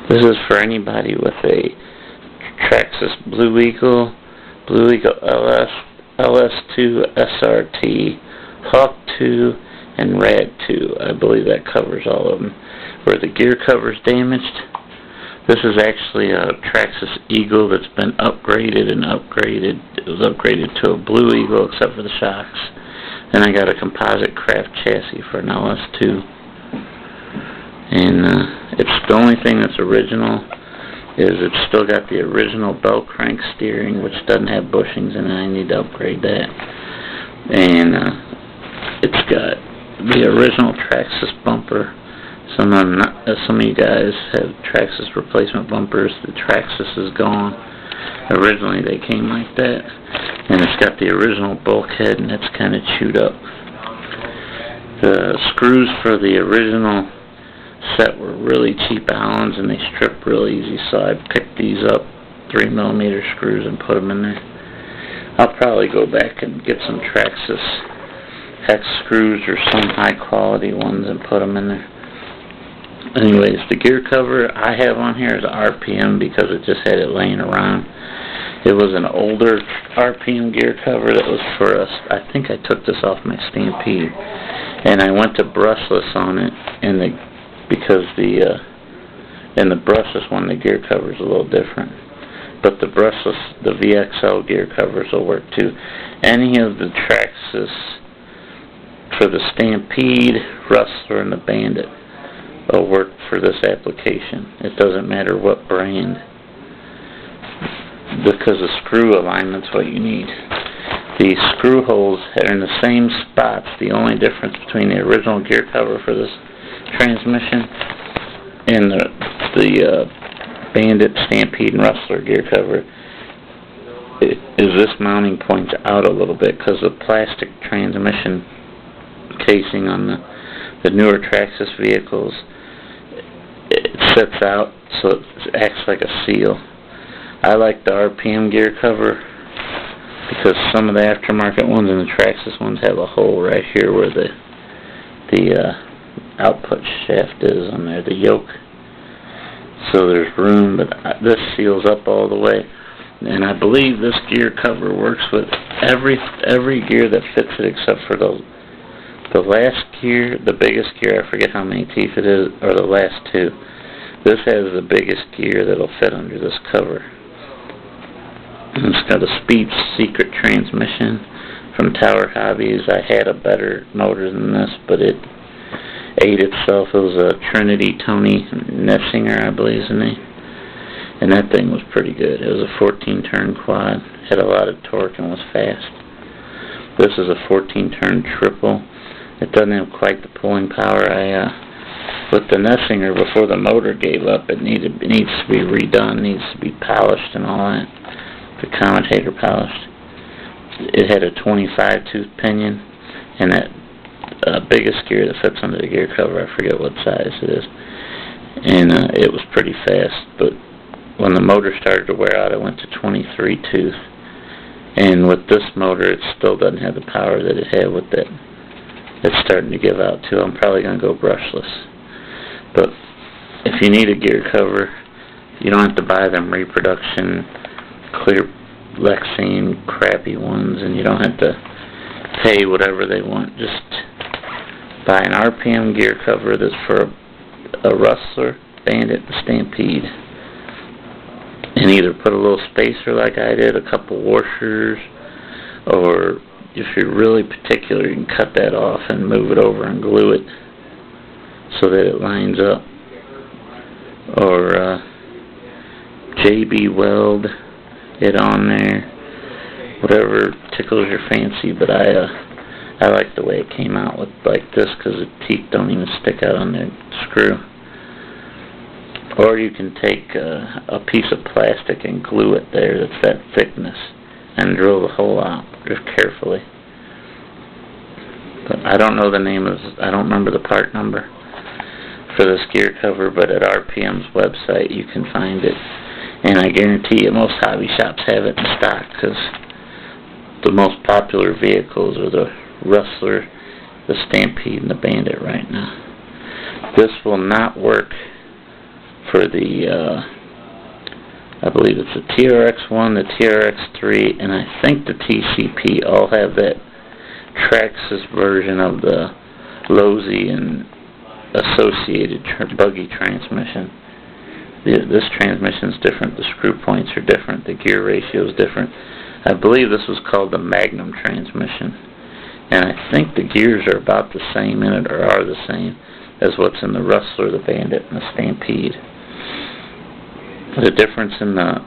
This is for anybody with a Traxxas Blue Eagle LS, LS2, SRT, Hawk 2, and Rad 2. I believe that covers all of them. Where the gear cover's damaged, this is actually a Traxxas Eagle that's been upgraded and upgraded. It was upgraded to a Blue Eagle except for the shocks. And I got a composite craft chassis for an LS2. And it's the only thing that's original is it's still got the original belt crank steering, which doesn't have bushings in it. I need to upgrade that. And it's got the original Traxxas bumper. Some of you guys have Traxxas replacement bumpers. The Traxxas is gone. Originally they came like that. And it's got the original bulkhead, and it's kind of chewed up. The screws for the original set were really cheap Allens, and they strip real easy, so I picked these up, 3mm screws, and put them in there. I'll probably go back and get some Traxxas hex screws or some high quality ones and put them in there. Anyways, the gear cover I have on here is RPM because it just had it laying around. It was an older RPM gear cover that was for us. I think I took this off my Stampede, and I went to brushless on it, and because the brushless one, the gear cover is a little different. But the brushless, the VXL gear covers will work too. Any of the Traxxas for the Stampede, Rustler, and the Bandit will work for this application. It doesn't matter what brand, because the screw alignment's what you need. The screw holes are in the same spots. The only difference between the original gear cover for this transmission and the Bandit, Stampede, and Rustler gear cover is this mounting point's out a little bit because the plastic transmission casing on the newer Traxxas vehicles, it sets out so it acts like a seal. I like the RPM gear cover because some of the aftermarket ones and the Traxxas ones have a hole right here where the output shaft is on there, the yoke. So there's room, but this seals up all the way. And I believe this gear cover works with every gear that fits it except for the last gear, the biggest gear, I forget how many teeth it is, or the last two. This has the biggest gear that'll fit under this cover. And it's got a Speed Secret transmission from Tower Hobbies. I had a better motor than this, but it ate itself. It was a Trinity Tony Nessinger, I believe is the name. And that thing was pretty good. It was a 14-turn quad, had a lot of torque, and was fast. This is a 14-turn triple. It doesn't have quite the pulling power. With the Nessinger, before the motor gave up, it needs to be redone, needs to be polished and all that. The commutator polished. It had a 25-tooth pinion, and that biggest gear that fits under the gear cover, I forget what size it is, and it was pretty fast. But when the motor started to wear out, I went to 23-tooth, and with this motor, it still doesn't have the power that it had with it. It's starting to give out too. I'm probably going to go brushless. But if you need a gear cover, you don't have to buy them reproduction, clear Lexine, crappy ones, and you don't have to pay whatever they want. Just buy an RPM gear cover that's for a Rustler, Bandit, and Stampede. And either put a little spacer like I did, a couple washers, or if you're really particular, you can cut that off and move it over and glue it so that it lines up. Or JB weld it on there, whatever tickles your fancy. But I like the way it came out with like this because the teeth don't even stick out on the screw. Or you can take a piece of plastic and glue it there that's that thickness and drill the hole out just carefully. But I don't know the name of, I don't remember the part number for this gear cover, but at RPM's website you can find it. And I guarantee you most hobby shops have it in stock because the most popular vehicles are the Rustler, the Stampede, and the Bandit right now. This will not work for the, I believe it's the TRX1, the TRX3, and I think the TCP all have that Traxxas version of the Losi and associated buggy transmission. This transmission is different, the screw points are different, the gear ratio is different. I believe this was called the Magnum transmission, and I think the gears are about the same in it, or are the same as what's in the Rustler, the Bandit, and the Stampede. The difference in the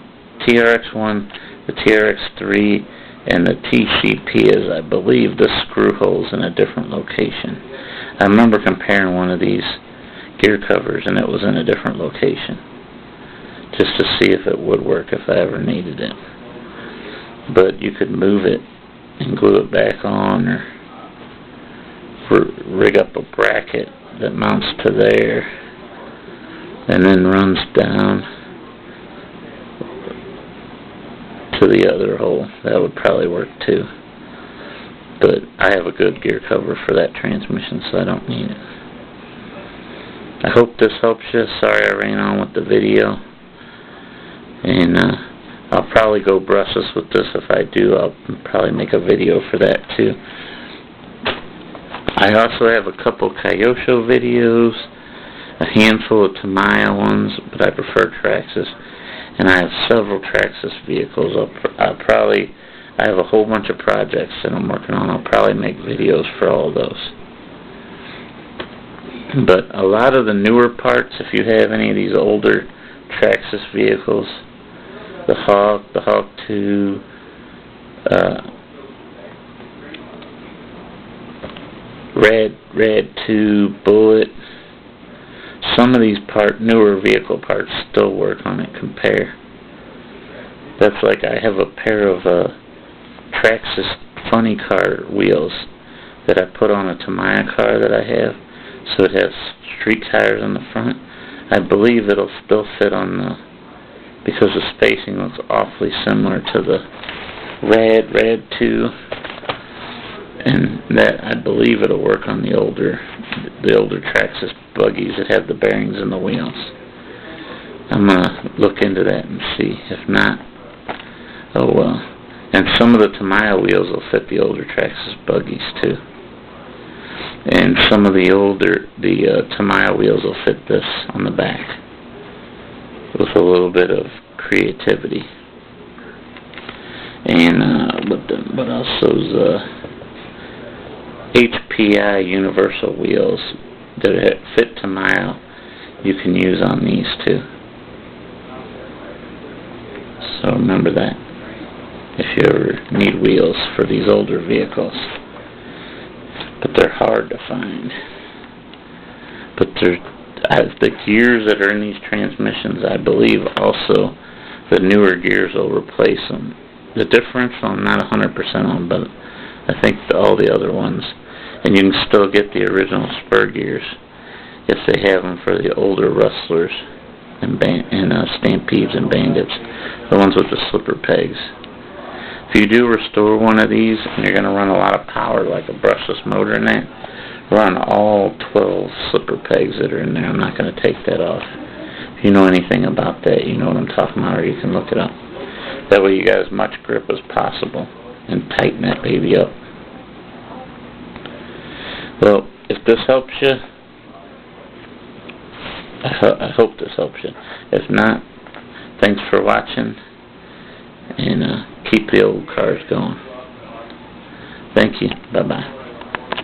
TRX1, the TRX3, and the TCP is, I believe, the screw hole's in a different location. I remember comparing one of these gear covers, and it was in a different location, just to see if it would work if I ever needed it. But you could move it and glue it back on, or rig up a bracket that mounts to there and then runs down to the other hole. That would probably work too. But I have a good gear cover for that transmission, so I don't need it. I hope this helps you. Sorry I ran on with the video. And I'll probably go brushless with this. If I do, I'll probably make a video for that too. I also have a couple Kyosho videos, a handful of Tamiya ones, but I prefer Traxxas. And I have several Traxxas vehicles. I have a whole bunch of projects that I'm working on. I'll probably make videos for all those. But a lot of the newer parts, if you have any of these older Traxxas vehicles, the Hawk 2, Rad 2, Bullet, some of these newer vehicle parts still work on it. Compare. That's like I have a pair of Traxxas funny car wheels that I put on a Tamiya car that I have, so it has street tires on the front. I believe it'll still fit on the, because the spacing looks awfully similar to the Rad 2, and that I believe it'll work on the older Traxxas buggies that have the bearings in the wheels. I'm gonna look into that and see. If not, oh well. And some of the Tamiya wheels will fit the older Traxxas buggies too. And some of the Tamiya wheels will fit this on the back with a little bit of creativity. And what else? Those HPI universal wheels that fit Tamiya, you can use on these too. So remember that if you ever need wheels for these older vehicles. But they're hard to find. But the gears that are in these transmissions, I believe also the newer gears will replace them. The differential I'm not 100% on, but I think all the other ones. And you can still get the original spur gears if they have them for the older Rustlers and Stampedes and Bandits, the ones with the slipper pegs. If you do restore one of these and you're going to run a lot of power, like a brushless motor in that, run all 12 slipper pegs that are in there. I'm not going to take that off. If you know anything about that, you know what I'm talking about, or you can look it up. That way you got as much grip as possible and tighten that baby up. Well, if this helps you, I hope this helps you. If not, thanks for watching, and keep the old cars going. Thank you. Bye-bye.